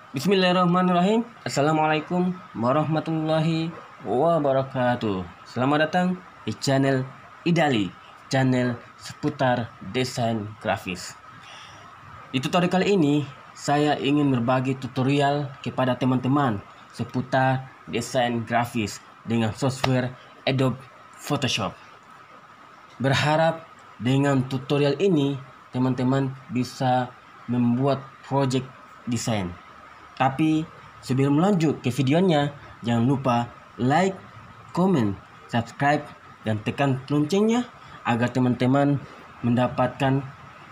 Bismillahirrahmanirrahim. Assalamualaikum warahmatullahi wabarakatuh. Selamat datang di channel Idali, channel seputar desain grafis. Di tutorial kali ini, saya ingin berbagi tutorial kepada teman-teman seputar desain grafis dengan software Adobe Photoshop. Berharap dengan tutorial ini, teman-teman bisa membuat project desain. Tapi sebelum lanjut ke videonya, jangan lupa like, comment, subscribe, dan tekan loncengnya agar teman-teman mendapatkan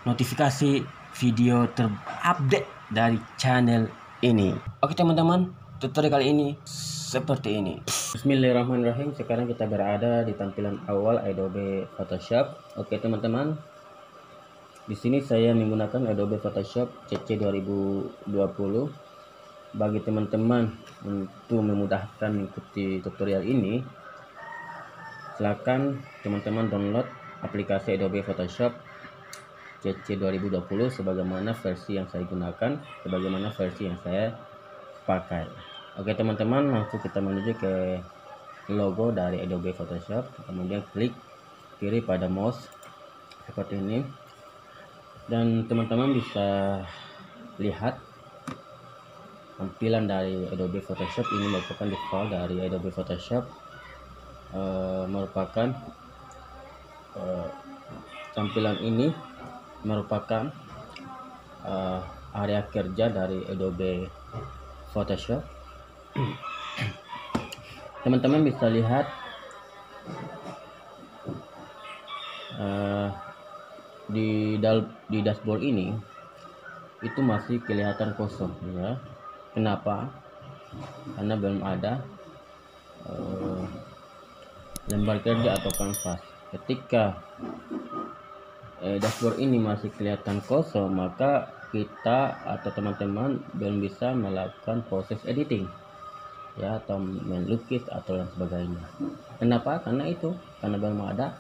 notifikasi video terupdate dari channel ini. Oke teman-teman, tutorial kali ini seperti ini. Bismillahirrahmanirrahim. Sekarang kita berada di tampilan awal Adobe Photoshop. Oke teman-teman, di sini saya menggunakan Adobe Photoshop CC 2020. Bagi teman-teman untuk memudahkan mengikuti tutorial ini, silakan teman-teman download aplikasi Adobe Photoshop CC 2020 sebagaimana versi yang saya gunakan, sebagaimana versi yang saya pakai. Oke teman-teman, langsung kita menuju ke logo dari Adobe Photoshop, kemudian klik kiri pada mouse seperti ini, dan teman-teman bisa lihat tampilan dari Adobe Photoshop. Ini merupakan default dari Adobe Photoshop, merupakan tampilan ini merupakan area kerja dari Adobe Photoshop. Teman-teman bisa lihat di dashboard ini itu masih kelihatan kosong ya. Kenapa? Karena belum ada lembar kerja atau kanvas. Ketika dashboard ini masih kelihatan kosong, maka kita atau teman-teman belum bisa melakukan proses editing ya, atau melukis atau yang sebagainya. Kenapa? Karena belum ada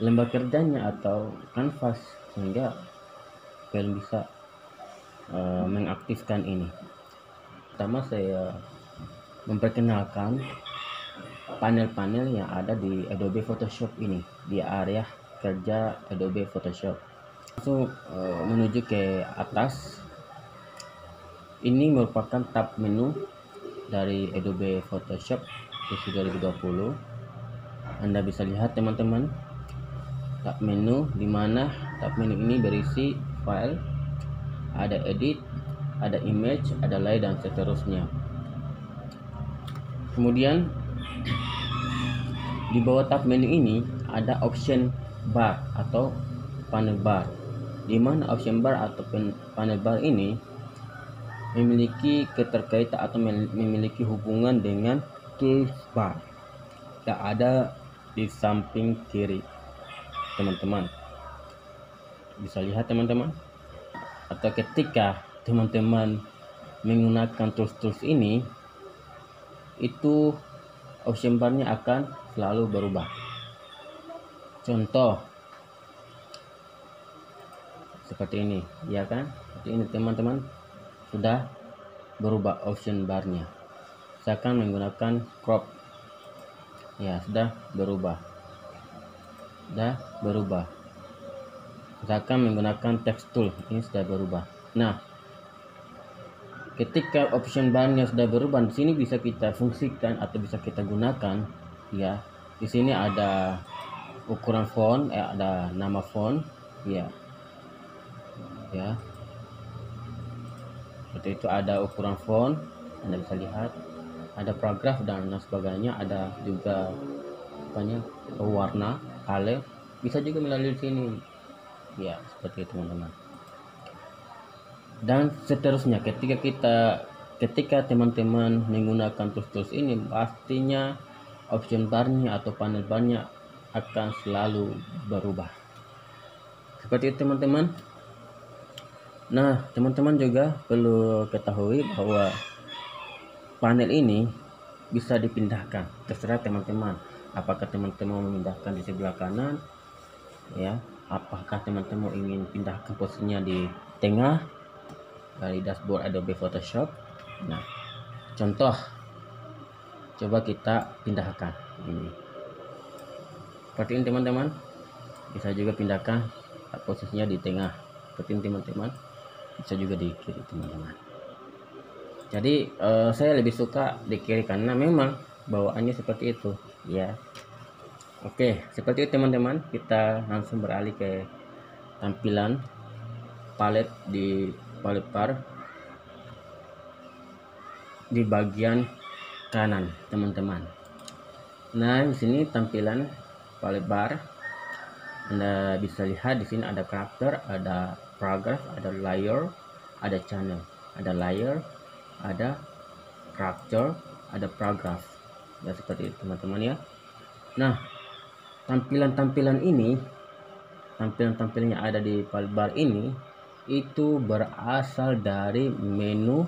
lembar kerjanya atau kanvas, sehingga belum bisa mengaktifkan ini. Pertama saya memperkenalkan panel-panel yang ada di Adobe Photoshop ini, di area kerja Adobe Photoshop. Langsung menuju ke atas. Ini merupakan tab menu dari Adobe Photoshop versi 2020. Anda bisa lihat teman-teman tab menu, di mana tab menu ini berisi file, ada edit, ada image, ada layer, dan seterusnya. Kemudian di bawah tab menu ini ada option bar atau panel bar, di mana option bar atau panel bar ini memiliki keterkaitan atau memiliki hubungan dengan toolbar yang ada di samping kiri. Teman-teman bisa lihat teman-teman, atau ketika teman-teman menggunakan tools ini, itu option barnya akan selalu berubah. Contoh seperti ini, ya kan? Seperti ini teman-teman, sudah berubah option barnya. Saya akan menggunakan crop, ya sudah berubah. Misalkan menggunakan text tool, ini sudah berubah. Nah, ketika option barnya sudah berubah, di sini bisa kita fungsikan atau bisa kita gunakan ya. Di sini ada ukuran font, ada nama font ya. Ya. Seperti itu, ada ukuran font, Anda bisa lihat, ada paragraf dan sebagainya, ada juga warna, color, bisa juga melalui sini. Ya, seperti itu teman-teman. Dan seterusnya, ketika teman-teman menggunakan tools ini, pastinya option barnya atau panel barnya akan selalu berubah. Seperti itu teman-teman. Nah, teman-teman juga perlu ketahui bahwa panel ini bisa dipindahkan. Terserah teman-teman, apakah teman-teman memindahkan di sebelah kanan ya, apakah teman-teman ingin pindahkan posisinya di tengah dari dashboard Adobe Photoshop. Nah, contoh, coba kita pindahkan ini seperti ini teman-teman. Bisa juga pindahkan posisinya di tengah seperti ini teman-teman, bisa juga di kiri teman-teman. Jadi saya lebih suka di kiri karena memang bawaannya seperti itu ya. Oke, seperti itu teman-teman. Kita langsung beralih ke tampilan palet di palet bar di bagian kanan teman-teman. Nah, di sini tampilan palet bar, Anda bisa lihat di sini ada karakter, ada paragraph, ada layer, ada channel, ada layer, ada karakter, ada paragraph ya, seperti itu teman-teman ya. Nah, tampilan-tampilan ini, tampilan-tampilan yang ada di palet bar ini itu berasal dari menu,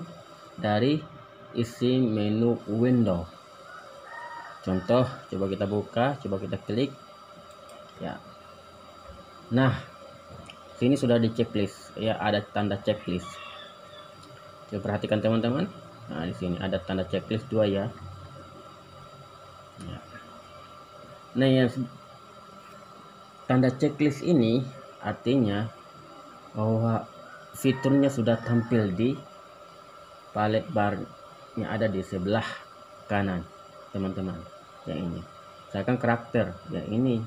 dari isi menu window. Contoh, coba kita buka, coba kita klik ya. Nah, sini sudah di checklist ya, ada tanda checklist. Coba perhatikan teman-teman. Nah, di sini ada tanda checklist 2 ya. Nah, yang tanda checklist ini artinya bahwa fiturnya sudah tampil di palet bar yang ada di sebelah kanan teman-teman. Yang ini misalkan karakter, yang ini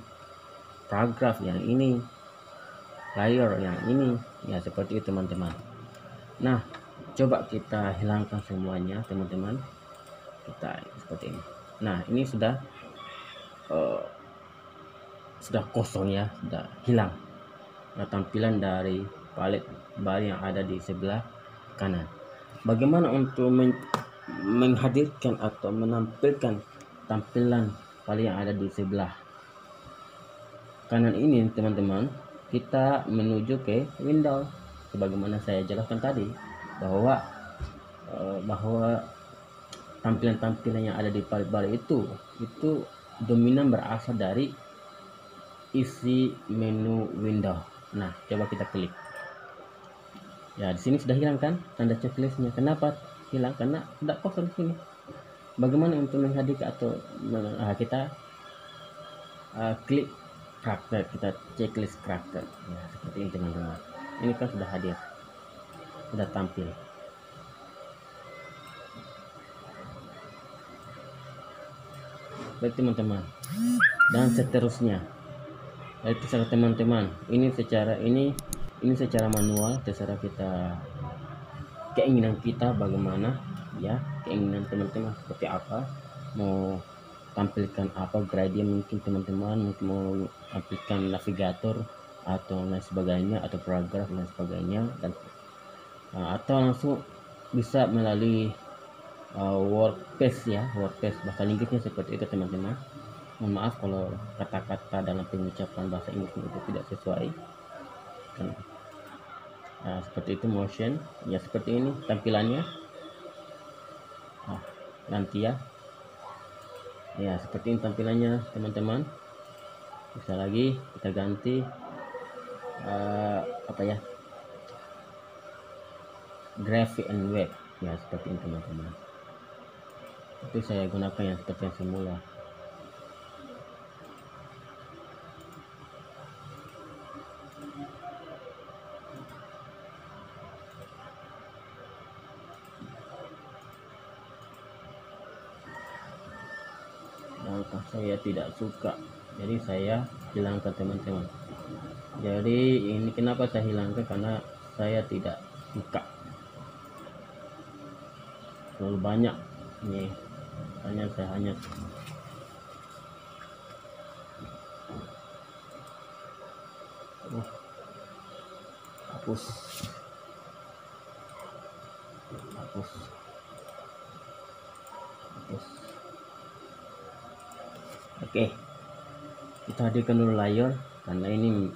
paragraph, yang ini layer, yang ini ya, seperti itu teman-teman. Nah, coba kita hilangkan semuanya teman-teman. Kita seperti ini. Nah, ini sudah kosong ya, sudah hilang tampilan dari palet bar yang ada di sebelah kanan. Bagaimana untuk menghadirkan atau menampilkan tampilan palet yang ada di sebelah kanan ini teman-teman? Kita menuju ke window sebagaimana saya jelaskan tadi, bahwa tampilan-tampilan yang ada di palet bar itu dominan berasal dari isi menu window. Nah, coba kita klik. Ya, di sini sudah hilang kan tanda checklistnya. Kenapa hilang? Karena sudah kosong di sini. Bagaimana untuk menghadirkan atau kita klik karakter, kita checklist karakter. Ya, seperti ini teman-teman. Ini kan sudah hadir, sudah tampil. Baik teman-teman, dan seterusnya. Itu terserah teman-teman. Ini secara manual, terserah kita, keinginan kita bagaimana ya, keinginan teman-teman seperti apa, mau tampilkan apa gradient mungkin teman-teman, mungkin mau tampilkan navigator atau lain sebagainya, atau paragraf dan sebagainya, dan atau langsung bisa melalui WordPress ya, WordPress bahasa Inggrisnya seperti itu teman-teman. Mohon maaf kalau kata-kata dalam pengucapan bahasa Inggris itu tidak sesuai. Nah, seperti itu motion ya, seperti ini tampilannya. Nanti ya, seperti ini tampilannya teman-teman. Bisa lagi kita ganti graphic and web ya, seperti ini teman-teman. Itu saya gunakan yang seperti yang semula. Saya tidak suka, jadi saya hilangkan teman-teman. Jadi ini kenapa saya hilangkan, karena saya tidak suka terlalu banyak ini, hanya saya hanya hapus. Oke, kita hadirkan dulu layer karena ini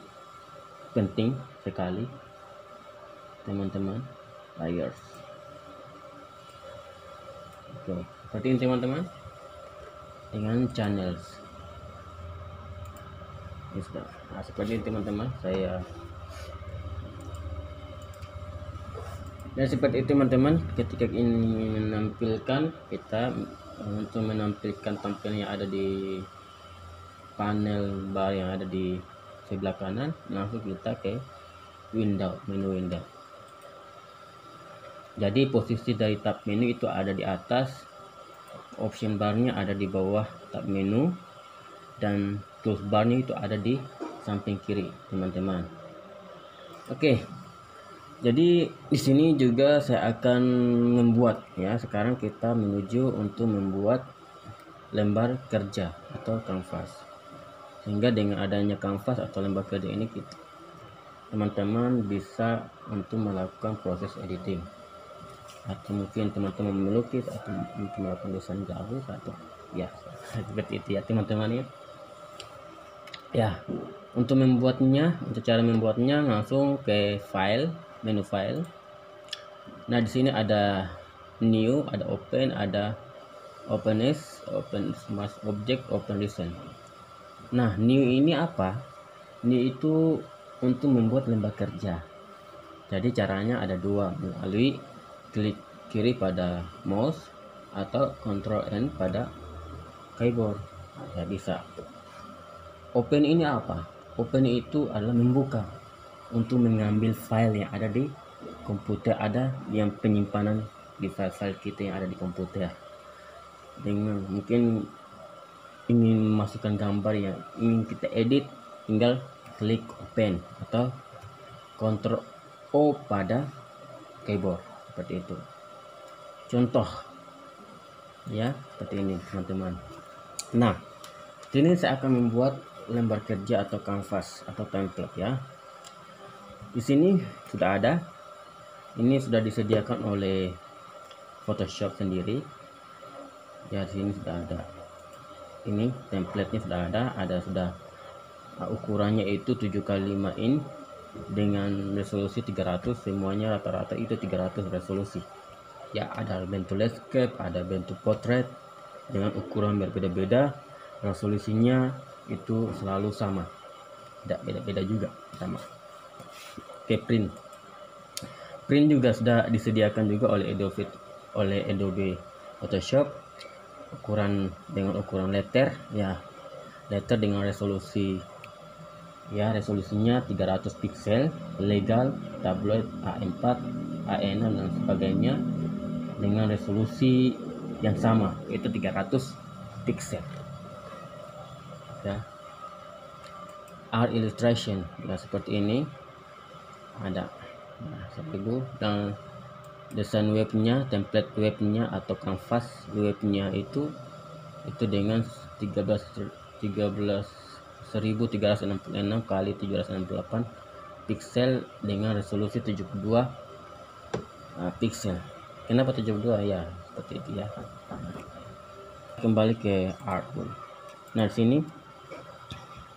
penting sekali teman-teman, layers. Oke, seperti ini teman-teman, dengan channels. Nah, seperti ini teman-teman, saya Dan seperti itu teman-teman, ketika ini menampilkan kita untuk menampilkan tampilan yang ada di panel bar yang ada di sebelah kanan, langsung kita ke menu window. Jadi posisi dari tab menu itu ada di atas, option barnya ada di bawah tab menu, dan tools barnya itu ada di samping kiri teman-teman. Oke, jadi di sini juga saya akan membuat, ya, sekarang kita menuju untuk membuat lembar kerja atau kanvas, sehingga dengan adanya kanvas atau lembar kerja ini teman-teman bisa untuk melakukan proses editing, atau mungkin teman-teman melukis atau untuk melakukan desain jauh atau ya seperti itu ya teman-teman ya. Untuk cara membuatnya langsung ke file, menu file. Nah, di sini ada new, ada open, ada open smart object, open recent. Nah, new ini apa? New itu untuk membuat lembar kerja. Jadi caranya ada dua, melalui klik kiri pada mouse atau Ctrl N pada keyboard. Ya, bisa. Open ini apa? Open itu adalah membuka untuk mengambil file yang ada di komputer, ada yang penyimpanan di file-file kita yang ada di komputer. Dengan mungkin ingin memasukkan gambar yang ingin kita edit, tinggal klik open atau Ctrl O pada keyboard, seperti itu. Contoh ya, seperti ini teman-teman. Nah, ini saya akan membuat lembar kerja atau kanvas atau template ya. Di sini sudah ada, ini sudah disediakan oleh Photoshop sendiri ya. Di sini sudah ada, ini template-nya sudah ada sudah ukurannya itu 7x5 in dengan resolusi 300, semuanya rata-rata itu 300 resolusi ya. Ada bentuk landscape, ada bentuk portrait dengan ukuran berbeda-beda, resolusinya itu selalu sama, tidak beda-beda juga, sama. Oke, print juga sudah disediakan juga oleh Adobe Photoshop, dengan ukuran letter ya, letter dengan resolusi ya, resolusinya 300 pixel, legal, tabloid, A4, A6 dan sebagainya dengan resolusi yang sama, yaitu 300 pixel ya. Art illustration ya, seperti ini ada. Nah, seperti itu. Dan desain webnya, template webnya atau kanvas webnya itu dengan 13.366 kali 768 pixel dengan resolusi 72 pixel. Kenapa 72 ya, seperti itu ya. Kembali ke artboard. Nah, di sini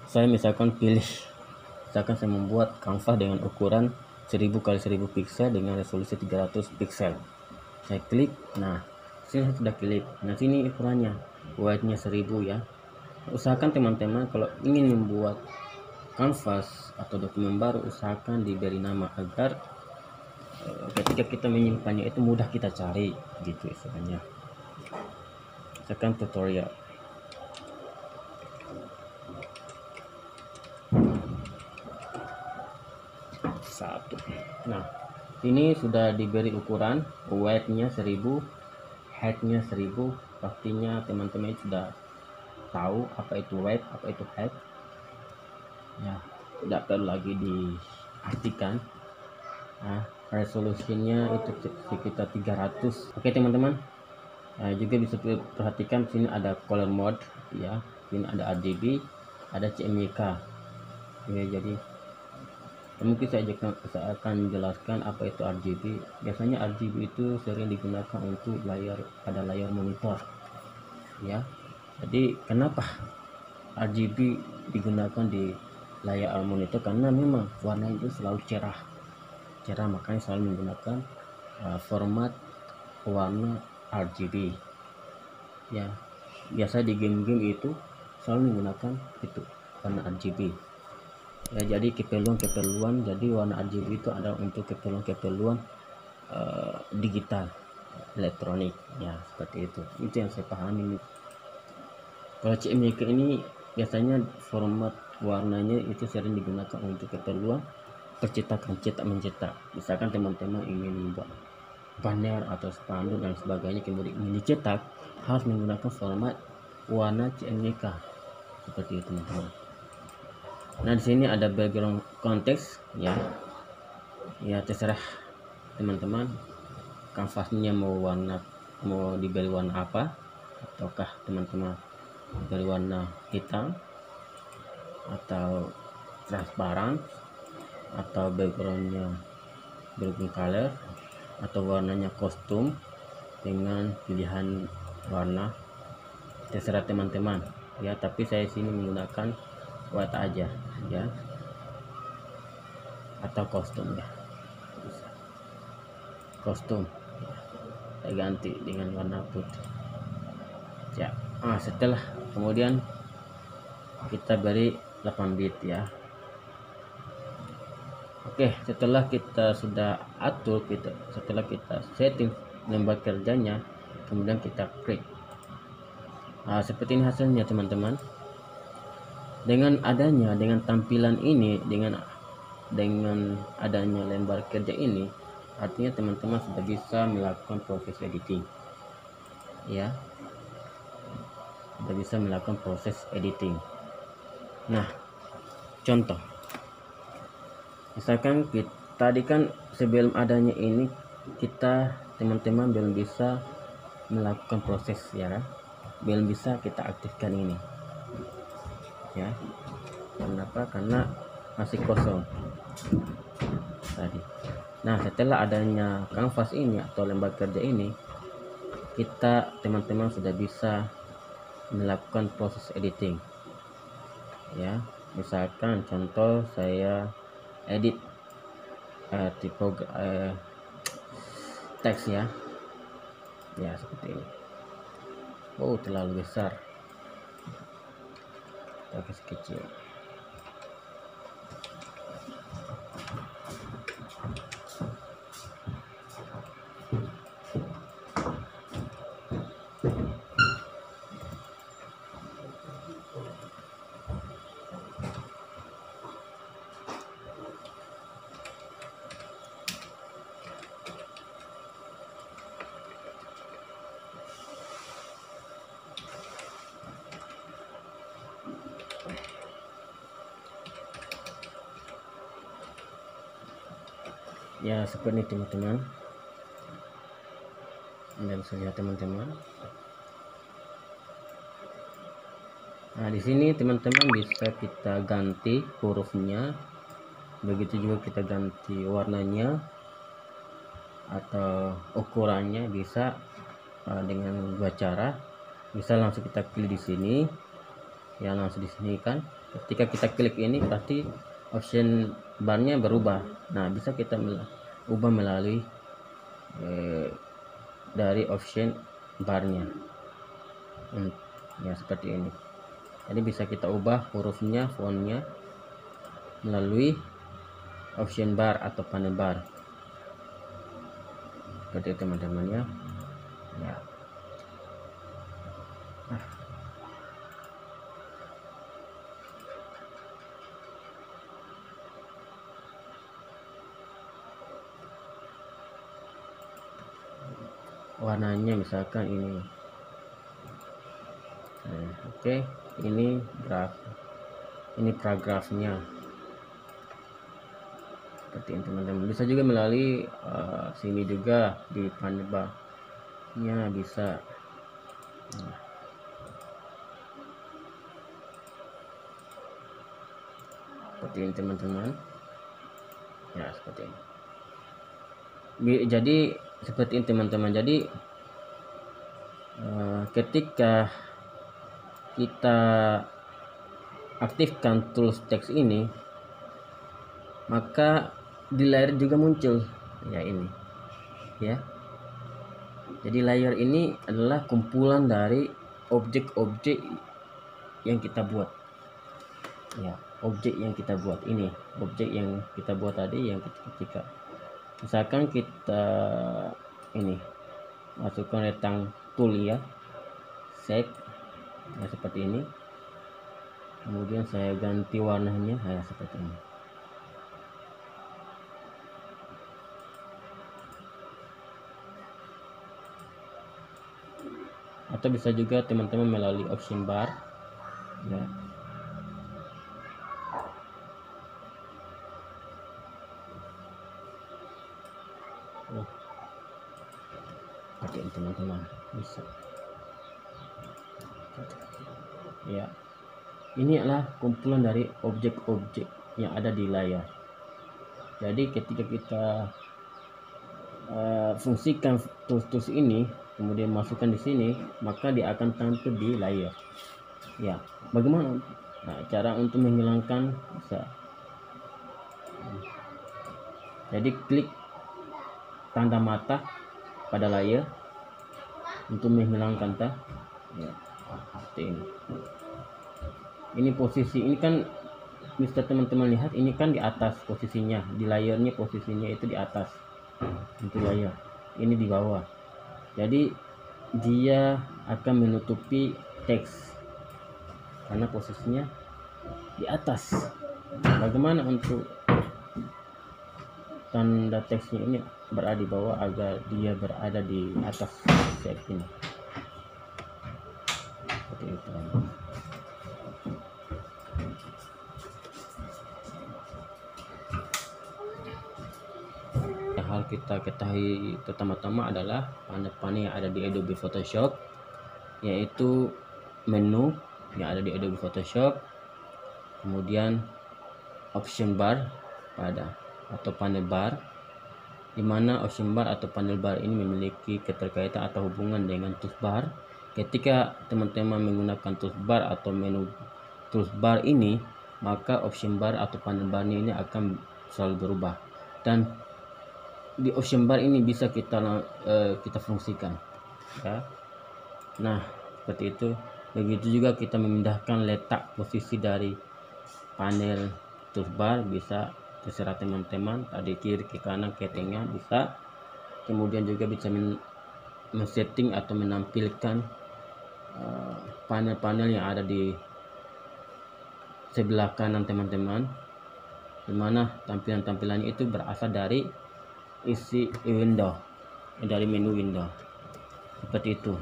saya misalkan saya membuat kanvas dengan ukuran 1000 kali 1000 pixel dengan resolusi 300 pixel. Saya klik. Nah, sini sudah klik. Nah, sini ukurannya white-nya 1000 ya. Usahakan teman-teman kalau ingin membuat kanvas atau dokumen baru, usahakan diberi nama agar ketika kita menyimpannya itu mudah kita cari gitu istilahnya. Misalkan tutorial. Satu. Nah, ini sudah diberi ukuran width-nya 1000, height-nya 1000. Pastinya teman-teman sudah tahu apa itu width, apa itu height ya, tidak perlu lagi diartikan. Nah, resolusinya itu sekitar 300. Oke teman-teman, juga bisa perhatikan sini ada color mode ya, ini ada RGB, ada CMYK ya. Jadi mungkin saya akan menjelaskan apa itu RGB. Biasanya RGB itu sering digunakan untuk pada layar monitor ya. Jadi kenapa RGB digunakan di layar monitor? Karena memang warna itu selalu cerah, makanya selalu menggunakan format warna RGB ya. Biasa di game-game itu selalu menggunakan itu warna RGB ya. Jadi keperluan, jadi warna RGB itu ada untuk keperluan digital elektronik ya, seperti itu yang saya pahami. Kalau CMYK ini biasanya format warnanya itu sering digunakan untuk keperluan percetakan, cetak mencetak. Misalkan teman-teman ingin membuat banner atau spanduk dan sebagainya, kemudian ingin dicetak, harus menggunakan format warna CMYK seperti itu teman-teman. Nah di sini ada background konteks ya, terserah teman-teman kanvasnya mau diberi warna apa, ataukah teman-teman diberi warna hitam atau transparan, atau backgroundnya berbagai color, atau warnanya kostum dengan pilihan warna, terserah teman-teman ya. Tapi saya sini menggunakan white aja ya, atau kostum ya, bisa kostum ya. Saya ganti dengan warna putih ya. Setelah kemudian kita beri 8 bit ya. Oke, setelah kita sudah atur, setelah kita setting lembar kerjanya, kemudian kita klik. Seperti ini hasilnya teman-teman. Dengan tampilan ini, dengan adanya lembar kerja ini, artinya teman-teman sudah bisa melakukan proses editing ya, sudah bisa melakukan proses editing. Nah, contoh misalkan tadi kan sebelum adanya ini teman-teman belum bisa melakukan proses ya, belum bisa kita aktifkan ini ya. Kenapa? Karena masih kosong tadi. Nah, setelah adanya kanvas ini atau lembar kerja ini, teman-teman sudah bisa melakukan proses editing ya. Misalkan contoh saya edit teks ya, seperti ini. Terlalu besar, kita kecil. Ya seperti ini teman-teman, dan bisa lihat teman-teman. Nah di sini teman-teman bisa kita ganti hurufnya, begitu juga kita ganti warnanya atau ukurannya, bisa dengan dua cara. Bisa langsung kita klik di sini ya, langsung di sini kan. Ketika kita klik ini pasti option barnya berubah. Nah bisa kita ubah melalui dari option barnya ya, seperti ini. Jadi bisa kita ubah hurufnya, fontnya melalui option bar atau panel bar, seperti itu teman-teman ya. Warnanya misalkan ini. Oke, ini paragrafnya seperti ini teman-teman. Bisa juga melalui sini juga di panel barnya bisa. Seperti ini teman-teman ya, seperti ini. Jadi seperti ini teman-teman. Jadi ketika kita aktifkan tools text ini, maka di layer juga muncul ya, ini ya. Jadi layer ini adalah kumpulan dari objek-objek yang kita buat ya, objek yang kita buat ini, objek yang kita buat tadi, yang ketika Misalkan kita ini masukkan retang tool ya, save ya, seperti ini. Kemudian saya ganti warnanya ya, seperti ini. Atau bisa juga teman-teman melalui option bar ya. Pakai teman-teman bisa ya. Ini adalah kumpulan dari objek-objek yang ada di layar. Jadi ketika kita fungsikan tools-tools ini, kemudian masukkan di sini, maka dia akan tampil di layar. Ya, bagaimana? Nah, cara untuk menghilangkan bisa. Jadi klik tanda mata pada layar untuk menghilangkan ya, seperti ini. Ini posisi, ini kan bisa teman-teman lihat, ini kan di atas posisinya, di layarnya posisinya itu di atas untuk layar, ini di bawah. Jadi dia akan menutupi teks karena posisinya di atas. Bagaimana untuk tanda teksnya ini berada di bawah agar dia berada di atas teks ini? Seperti itu. Hal kita ketahui pertama-tama adalah panel-panel yang ada di Adobe Photoshop, yaitu menu yang ada di Adobe Photoshop, kemudian option bar atau panel bar, di mana option bar atau panel bar ini memiliki keterkaitan atau hubungan dengan toolbar. Ketika teman-teman menggunakan toolbar atau menu toolbar ini, maka option bar atau panel bar ini akan selalu berubah, dan di option bar ini bisa kita fungsikan ya. Nah, seperti itu. Begitu juga kita memindahkan letak posisi dari panel toolbar, bisa terserah teman-teman, tadi kiri ke kanan ke tengah bisa. Kemudian juga bisa men-setting atau menampilkan panel-panel yang ada di sebelah kanan teman-teman, dimana tampilan-tampilannya itu berasal dari isi window, dari menu window, seperti itu.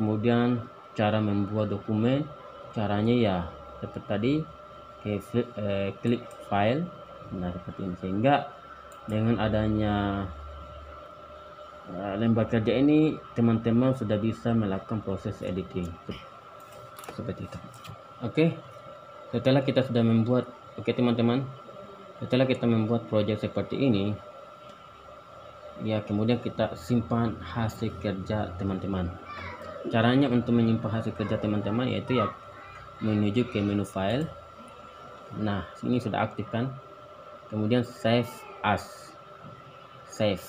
Kemudian cara membuat dokumen, caranya ya seperti tadi, klik file, nah seperti ini. Sehingga dengan adanya lembar kerja ini, teman-teman sudah bisa melakukan proses editing seperti itu. Oke, setelah kita sudah membuat, teman-teman, setelah kita membuat proyek seperti ini ya, kemudian kita simpan hasil kerja teman-teman. Caranya untuk menyimpan hasil kerja teman-teman yaitu ya menuju ke menu file. Nah, ini sudah aktif kan, kemudian save as, save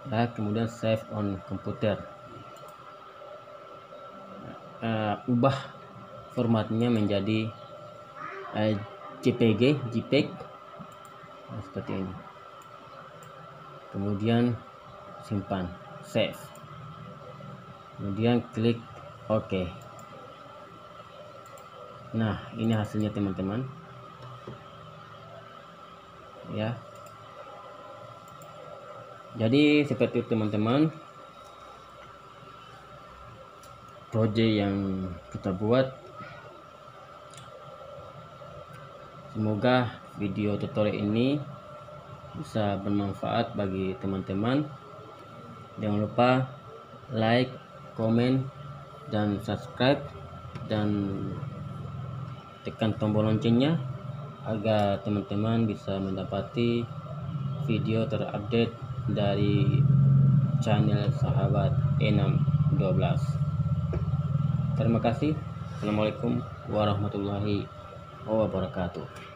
ya, kemudian save on komputer. Ubah formatnya menjadi JPEG nah, seperti ini. Kemudian simpan, save, kemudian klik OK. Nah, ini hasilnya teman-teman ya. Jadi seperti itu teman-teman, proyek yang kita buat. Semoga video tutorial ini bisa bermanfaat bagi teman-teman. Jangan lupa like, komen, dan subscribe, dan tekan tombol loncengnya agar teman-teman bisa mendapati video terupdate dari channel Sahabat E612. Terima kasih. Assalamualaikum warahmatullahi wabarakatuh.